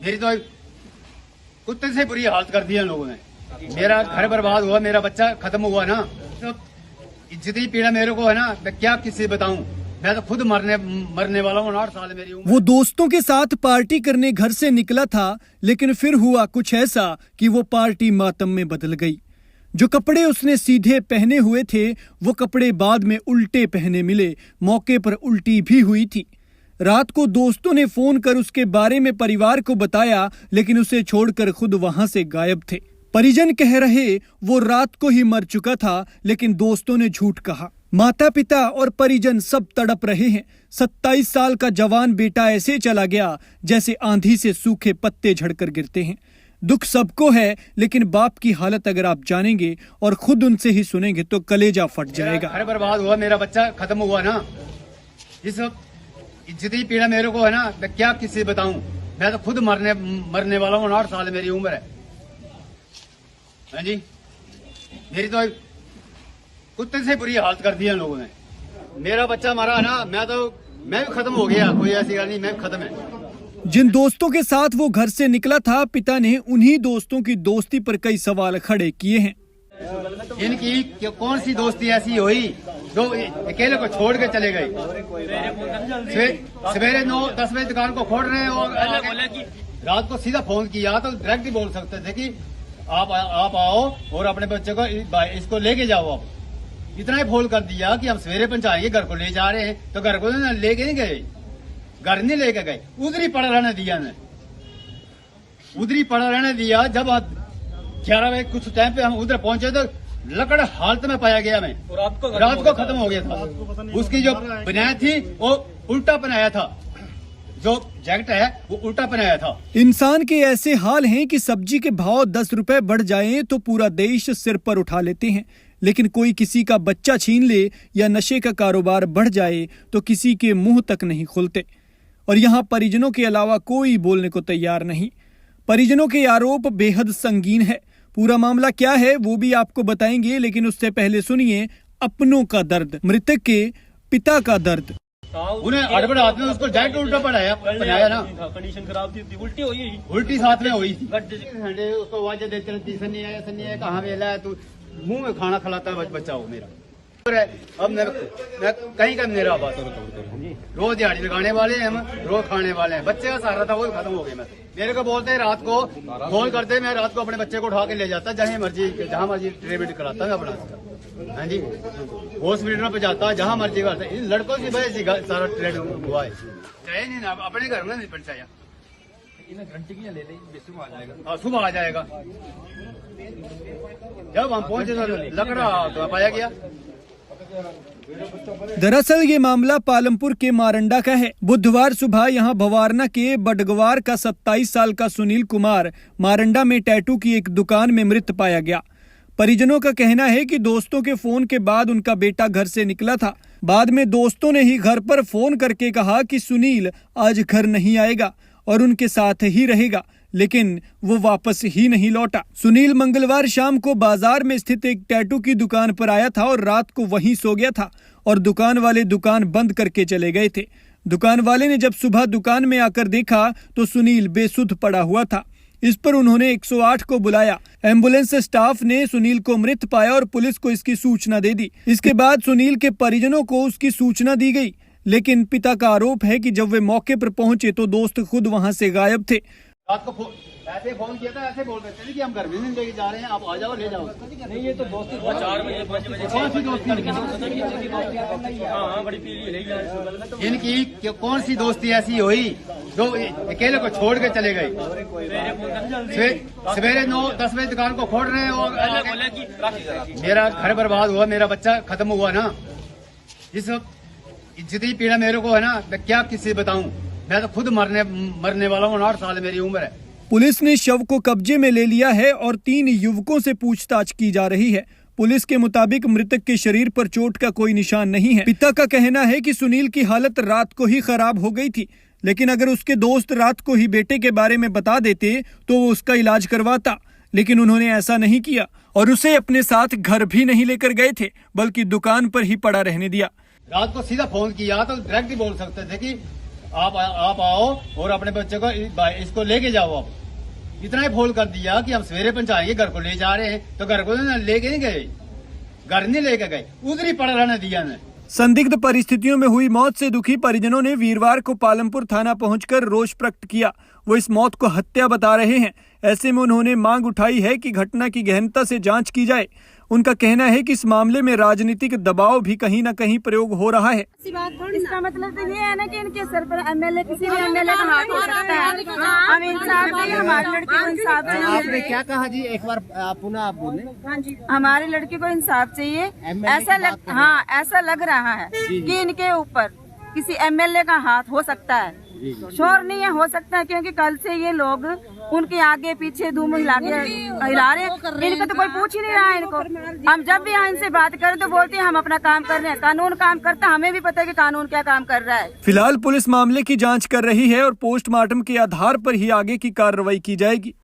मेरी तो कुत्ते से बुरी हालत कर दी है लोगों ने। मेरा घर बर्बाद हुआ, मेरा बच्चा खत्म हुआ ना, तो जितनी पीड़ा मेरे को है ना, मैं क्या किसी से बताऊं। मैं तो खुद मरने वाला हूँ। 8 साल मेरी उम्र। वो दोस्तों के साथ पार्टी करने घर से निकला था, लेकिन फिर हुआ कुछ ऐसा कि वो पार्टी मातम में बदल गई। जो कपड़े उसने सीधे पहने हुए थे, वो कपड़े बाद में उल्टे पहने मिले। मौके पर उल्टी भी हुई थी। रात को दोस्तों ने फोन कर उसके बारे में परिवार को बताया, लेकिन उसे छोड़कर खुद वहां से गायब थे। परिजन कह रहे वो रात को ही मर चुका था, लेकिन दोस्तों ने झूठ कहा। माता पिता और परिजन सब तड़प रहे हैं। 27 साल का जवान बेटा ऐसे चला गया जैसे आंधी से सूखे पत्ते झड़कर गिरते हैं। दुख सबको है, लेकिन बाप की हालत अगर आप जानेंगे और खुद उनसे ही सुनेंगे तो कलेजा फट जाएगा। घर बर्बाद हुआ, मेरा बच्चा खत्म हुआ ना, इस जितनी पीड़ा मेरे को है ना, मैं क्या किसी से बताऊं। मैं तो खुद मरने वाला हूँ। 8 साल मेरी उम्र है। हाँ जी, मेरी तो कुत्ते से बुरी हालत कर दी है लोगों ने। मेरा बच्चा मरा ना, मैं भी खत्म हो गया। कोई ऐसी बात नहीं, मैं भी खत्म है। जिन दोस्तों के साथ वो घर से निकला था, पिता ने उन्हीं दोस्तों की दोस्ती पर कई सवाल खड़े किए हैं। इनकी कौन सी दोस्ती ऐसी हुई जो अकेले को छोड़ के चले गए। सवेरे 9-10 बजे दुकान को खोल रहे हैं और रात को सीधा फोन किया तो डायरेक्ट ही बोल सकते थे कि आप आओ और अपने बच्चे को इसको लेके जाओ। आप इतना ही फोन कर दिया कि हम सवेरे पहुंचाएंगे, घर को ले जा रहे हैं, तो घर को लेके नहीं गए, घर नहीं लेके गए, उधर ही पड़ा रहने दिया ने, उधर ही पड़ा रहने दिया। जब 11 बजे कुछ टाइम पे हम उधर पहुंचे तो लकड़ हालत में पाया गया। मैं रात को खत्म हो गया था। उसकी जो बनाया थी वो उल्टा बनाया था, जो जैकेट है वो उल्टा पहनाया था। इंसान के ऐसे हाल हैं कि सब्जी के भाव 10 रुपए बढ़ जाएं तो पूरा देश सिर पर उठा लेते हैं, लेकिन कोई किसी का बच्चा छीन ले या नशे का कारोबार बढ़ जाए तो किसी के मुंह तक नहीं खुलते। और यहाँ परिजनों के अलावा कोई बोलने को तैयार नहीं। परिजनों के आरोप बेहद संगीन है। पूरा मामला क्या है वो भी आपको बताएंगे, लेकिन उससे पहले सुनिए अपनों का दर्द, मृतक के पिता का दर्द। उन्हें हड़बड़ हाथ में उसको जैकेट उल्टा पहनाया ना, कंडीशन खराब थी, उल्टी हुई, उल्टी साथ में हुई। उसको वाजा देते रहती, सन्नी आया कहाँ वेला है, तू मुंह में खाना खिलाता है बच्चा हो मेरा। अब मैं कहीं का मेरा आवाज रोज दिहाड़ी लगाने वाले हैं, हम रोज खाने वाले हैं। बच्चे का सहारा था वो खत्म हो गया। मैं मेरे को बोलते हैं रात को फोन करते, मैं रात को अपने बच्चे को उठा के ले जाता, जहाँ मर्जी ट्रीटमेंट कराता मैं अपना। हाँ जी, हॉस्पिटल पे जाता, जहाँ मर्जी करता। इन लड़कों की वजह से सारा ट्रीटमेंट हुआ है। चाहे नहीं ना अपने घर में नहीं पहुंचाया, सुबह आ जाएगा। जब हम पहुंचे तो लकड़ा पाया गया। दरअसल ये मामला पालमपुर के मारंडा का है। बुधवार सुबह यहाँ भवारना के बडगवार का 27 साल का सुनील कुमार मारंडा में टैटू की एक दुकान में मृत पाया गया। परिजनों का कहना है कि दोस्तों के फोन के बाद उनका बेटा घर से निकला था। बाद में दोस्तों ने ही घर पर फोन करके कहा कि सुनील आज घर नहीं आएगा और उनके साथ ही रहेगा, लेकिन वो वापस ही नहीं लौटा। सुनील मंगलवार शाम को बाजार में स्थित एक टैटू की दुकान पर आया था और रात को वहीं सो गया था और दुकान वाले दुकान बंद करके चले गए थे। दुकान वाले ने जब सुबह दुकान में आकर देखा तो सुनील बेसुध पड़ा हुआ था। इस पर उन्होंने 108 को बुलाया। एम्बुलेंस स्टाफ ने सुनील को मृत पाया और पुलिस को इसकी सूचना दे दी। इसके बाद सुनील के परिजनों को उसकी सूचना दी गई, लेकिन पिता का आरोप है कि जब वे मौके पर पहुंचे तो दोस्त खुद वहां से गायब थे। रात को ऐसे फोन किया था, ऐसे बोल रहे थे कि हम घर में नहीं लेके जा रहे हैं, आप आ जाओ ले जाओ। नहीं ये तो दोस्ती 4 बजे 5 बजे कौन सी दोस्ती? हाँ बड़ी पीली नहीं। इनकी कौन सी दोस्ती ऐसी हुई जो अकेले को छोड़ के चले गए। सवेरे 9-10 बजे दुकान को खोल रहे हैं और मेरा घर बर्बाद हुआ, मेरा बच्चा खत्म हुआ ना, इस जितनी पीड़ा मेरे को है ना, मैं क्या किसी से बताऊं। मैं तो खुद मरने वाला हूँ। 8 साल मेरी उम्र है। पुलिस ने शव को कब्जे में ले लिया है और 3 युवकों से पूछताछ की जा रही है। पुलिस के मुताबिक मृतक के शरीर पर चोट का कोई निशान नहीं है। पिता का कहना है कि सुनील की हालत रात को ही खराब हो गई थी, लेकिन अगर उसके दोस्त रात को ही बेटे के बारे में बता देते तो वो उसका इलाज करवाता, लेकिन उन्होंने ऐसा नहीं किया और उसे अपने साथ घर भी नहीं लेकर गए थे, बल्कि दुकान पर ही पड़ा रहने दिया। रात को सीधा फोन किया तो डायरेक्ट ही बोल सकते थे कि आप आओ और अपने बच्चे को इसको लेके जाओ आप। इतना ही फोन कर दिया कि हम सवेरे पहुंचाएंगे, घर को ले जा रहे हैं तो घर को लेके नहीं गए, घर नहीं लेके गए, उधर ही पड़ा रहने दिया ने। संदिग्ध परिस्थितियों में हुई मौत से दुखी परिजनों ने वीरवार को पालमपुर थाना पहुंचकर रोष प्रकट किया। वो इस मौत को हत्या बता रहे हैं। ऐसे में उन्होंने मांग उठाई है कि घटना की गहनता से जांच की जाए। उनका कहना है कि इस मामले में राजनीतिक दबाव भी कहीं न कहीं प्रयोग हो रहा है। इसका मतलब तो ये है ना कि इनके सर पर एमएलए किसी भी एमएलए का हाथ हो सकता है। हम इंसाफ चाहिए, हमारी लड़की को इंसाफ चाहिए। आपने क्या कहा जी, एक बार पुनः आप बोले। हाँ जी, हमारी लड़की को इंसाफ चाहिए। ऐसा लग रहा है कि इनके ऊपर किसी एमएलए का हाथ हो सकता है। शोर नहीं है, हो सकता है, क्योंकि कल से ये लोग उनके आगे पीछे धूम हिला रहे हैं। इनको तो कोई पूछ ही नहीं रहा है इनको। हम जब भी यहाँ इनसे बात करें तो बोलते हैं हम अपना काम कर रहे हैं, कानून काम करता है, हमें भी पता है कि कानून क्या काम कर रहा है। फिलहाल पुलिस मामले की जांच कर रही है और पोस्टमार्टम के आधार पर ही आगे की कार्रवाई की जाएगी।